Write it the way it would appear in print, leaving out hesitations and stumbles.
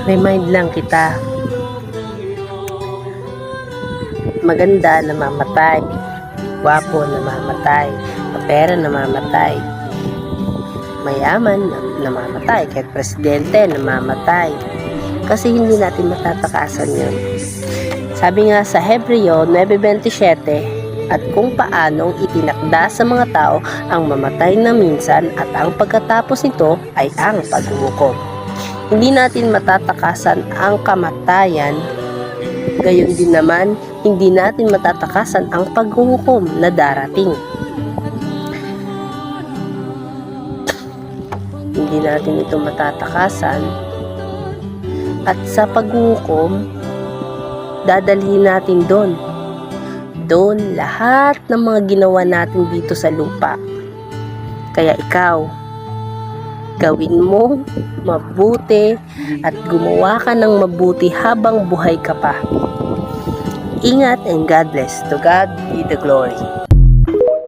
Remind lang kita, maganda namamatay, gwapo namamatay, mapera namamatay, mayaman namamatay, kahit presidente namamatay. Kasi hindi natin matatakasan yun. Sabi nga sa Hebreo 9:27, at kung paanong itinakda sa mga tao ang mamatay na minsan at ang pagkatapos nito ay ang paghuhukom. Hindi natin matatakasan ang kamatayan, gayon din naman hindi natin matatakasan ang paghuhukom na darating. Hindi natin ito matatakasan, at sa paghuhukom dadalhin natin doon lahat ng mga ginawa natin dito sa lupa. Kaya ikaw, gawin mo mabuti at gumawa ka ng mabuti habang buhay ka pa. Ingat and God bless. To God be the glory.